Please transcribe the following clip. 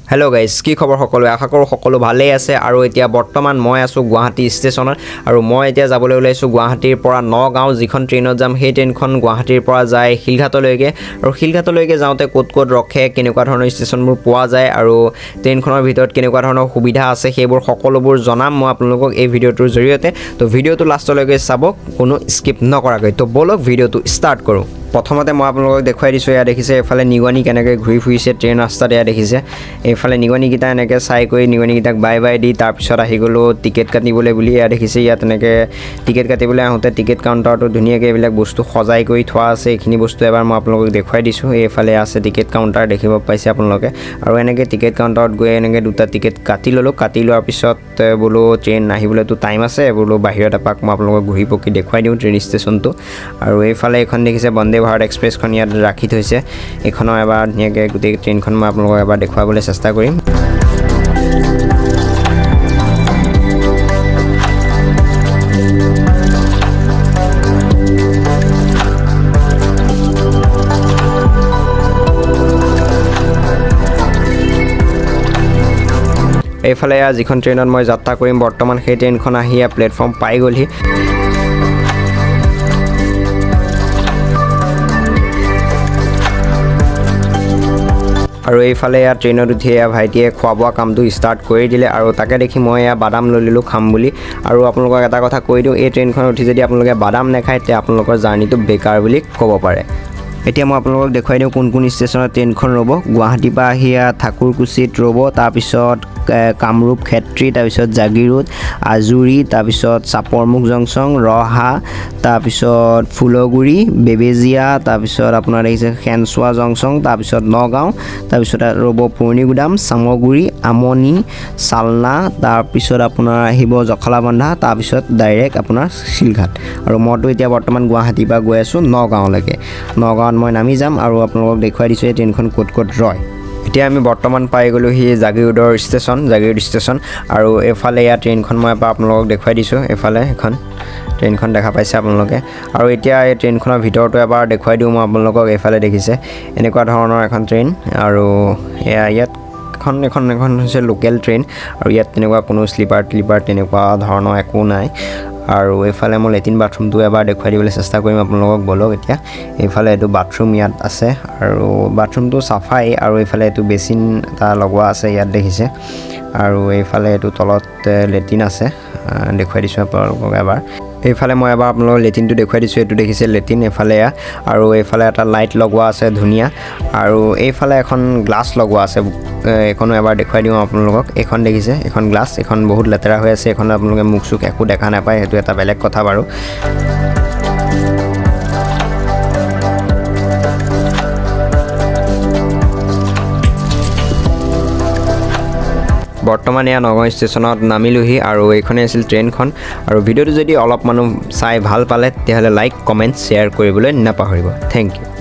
hello guys की खबर सकलोৱে आशा कৰো সকলো ভালেই আছে আৰু এতিয়া বৰ্তমান মই আছো গুৱাহাটী ষ্টেচনত আৰু মই এতিয়া যাবলৈ ওলাইছো গুৱাহাটীৰ পৰা নগাঁও যিখন ট্ৰেইনত যাম সেই ট্ৰেইনখন গুৱাহাটীৰ পৰা যায় শিলঘাটলৈকে আৰু শিলঘাটলৈকে যাওঁতে ক'ত ৰখে কেনেকুৱা ধৰণৰ ষ্টেচনবোৰ পোৱা যায় আৰু ট্ৰেইনখনৰ ভিতৰত কেনেকুৱা ধৰণৰ সুবিধা আছে সেইবোৰ সকলোবোৰ জনাম মই আপোনালোকক এই ভিডিঅ'টোৰ জৰিয়তে তো ভিডিঅ'টো লাষ্টলৈকে চাব কোনো স্কিপ নকৰাকৈ তো বলক ভিডিঅ'টো ষ্টাৰ্ট কৰোঁ প্ৰথমতে মই আপোনালোকক দেখুৱাই দিছোঁ এয়া দেখিছে এফালে নিগনি কেনেকৈ ঘূৰি ফুৰিছে ট্ৰেইন ৰাস্তাত এয়া দেখিছে এইফালে নিগনিকেইটা এনেকৈ চাই কৰি নিগনিকেইটাক বাই বাই দি তাৰপিছত আহি গ'লোঁ টিকেট কাটিবলৈ বুলি এয়া দেখিছে ইয়াত এনেকৈ টিকেট কাটিবলৈ আহোঁতে টিকেট কাউণ্টাৰটো ধুনীয়াকৈ এইবিলাক বস্তু সজাই কৰি থোৱা আছে এইখিনি বস্তু এবাৰ মই আপোনালোকক দেখুৱাই দিছোঁ এইফালে আছে টিকেট কাউণ্টাৰ দেখিব পাইছে আপোনালোকে আৰু এনেকৈ টিকেট কাউণ্টাৰত গৈ এনেকৈ দুটা টিকেট কাটি ল'লোঁ কাটি লোৱাৰ পিছত বোলো ট্ৰেইন আহিবলৈতো টাইম আছে বোলো বাহিৰত এপাক মই আপোনালোকক ঘূৰি পকি দেখুৱাই দিওঁ ট্ৰেইন ষ্টেচনটো আৰু এইফালে এইখন দেখিছে বন্দে ভাৰত এক্সপ্ৰেছখন ইয়াত ৰাখি থৈছে এইখনৰ এবাৰ ধুনীয়াকৈ গোটেই ট্ৰেইনখন মই আপোনালোকক এবাৰ দেখুৱাবলৈ চেষ্টা কৰিম এইফালে যিখন ট্ৰেইনত মই যাত্ৰা কৰিম বৰ্তমান সেই ট্ৰেইনখন আহি প্লেটফৰ্ম পাই গ'লহি আৰু এইফালে ট্ৰেইনত উঠি ভাইটিয়ে খোৱা বোৱা কামটো ষ্টাৰ্ট কৰি দিলে আৰু তাকে দেখি মই বাদাম লৈ ল'লোঁ খাম বুলি আৰু আপোনালোকক এটা কথা কৈ দিওঁ এই ট্ৰেইনখনত উঠি যদি আপোনালোকে বাদাম নাখায় তেতিয়া আপোনালোকৰ জাৰ্ণিটো বেকাৰ বুলি ক'ব পাৰে এতিয়া মই আপোনালোকক দেখুৱাই দিওঁ কোন ষ্টেচনত ট্ৰেইনখন ৰ'ব গুৱাহাটীৰ পৰা আহি ঠাকুৰকুছিত ৰ'ব তাৰপিছত কামৰূপ ক্ষেত্ৰী তাৰপিছত জাগিৰোড আজুৰি তাৰপিছত চাপৰমুখ জংচন ৰহা তাৰপিছত ফুলগুৰি বেবেজিয়া তাৰপিছত আপোনাৰ দেখিছে খেনচোৱা জংচন তাৰপিছত নগাঁও তাৰপিছত ৰ'ব পুৰণিগুদাম চামগুৰি আমনি চালনা তাৰপিছত আপোনাৰ আহিব জখলাবন্ধা তাৰপিছত ডাইৰেক্ট আপোনাৰ শিলঘাট আৰু মইতো এতিয়া বৰ্তমান গুৱাহাটীৰ পৰা গৈ আছোঁ নগাঁৱলৈকে নগাঁৱত মই নামি যাম আৰু আপোনালোকক দেখুৱাই দিছোঁ এই ট্ৰেইনখন ক'ত ৰয় এতিয়া আমি বৰ্তমান পাই গ'লোঁ সি জাগিৰোড ষ্টেচন আৰু এইফালে ট্ৰেইনখন মই আপোনালোকক দেখুৱাই দিছোঁ এইফালে এখন ট্ৰেইনখন দেখা পাইছে আপোনালোকে আৰু এতিয়া এই ট্ৰেইনখনৰ ভিতৰতো এবাৰ দেখুৱাই দিওঁ মই আপোনালোকক এইফালে দেখিছে এনেকুৱা ধৰণৰ এখন ট্ৰেইন আৰু ইয়াত এখন হৈছে লোকেল ট্ৰেইন আৰু ইয়াত তেনেকুৱা কোনো স্লিপাৰ তেনেকুৱা ধৰণৰ একো নাই আৰু এইফালে মই লেট্ৰিন বাথৰুমটো এবাৰ দেখুৱাই দিবলৈ চেষ্টা কৰিম আপোনালোকক বলক এতিয়া এইফালে এইটো বাথৰুম ইয়াত আছে আৰু বাথৰুমটো চাফাই আৰু এইফালে এইটো বেচিন এটা লগোৱা আছে ইয়াত দেখিছে আৰু এইফালে এইটো তলত লেট্ৰিন আছে দেখুৱাই দিছোঁ আপোনালোকক এবাৰ এইফালে মই এবাৰ আপোনালোকক লেট্ৰিনটো দেখুৱাই দিছোঁ এইটো দেখিছে লেট্ৰিন এইফালে আৰু এইফালে এটা লাইট লগোৱা আছে ধুনীয়া আৰু এইফালে এখন গ্লাছ লগোৱা আছে এইখনো এবাৰ দেখুৱাই দিওঁ আপোনালোকক এইখন দেখিছে এখন গ্লাছ এইখন বহুত লেতেৰা হৈ আছে এইখন আপোনালোকে মুখ চুখ একো দেখা নাপায় সেইটো এটা বেলেগ কথা বাৰু বৰ্তমান নগাঁও ষ্টেচনত নামিলোহি আৰু এইখনে আছিল ট্ৰেইনখন আৰু ভিডিঅ'টো যদি অলপ মানুহ চাই ভাল পালে তেতিয়াহ'লে লাইক কমেণ্ট শ্বেয়াৰ কৰিবলৈ নাপাহৰিব থেংক ইউ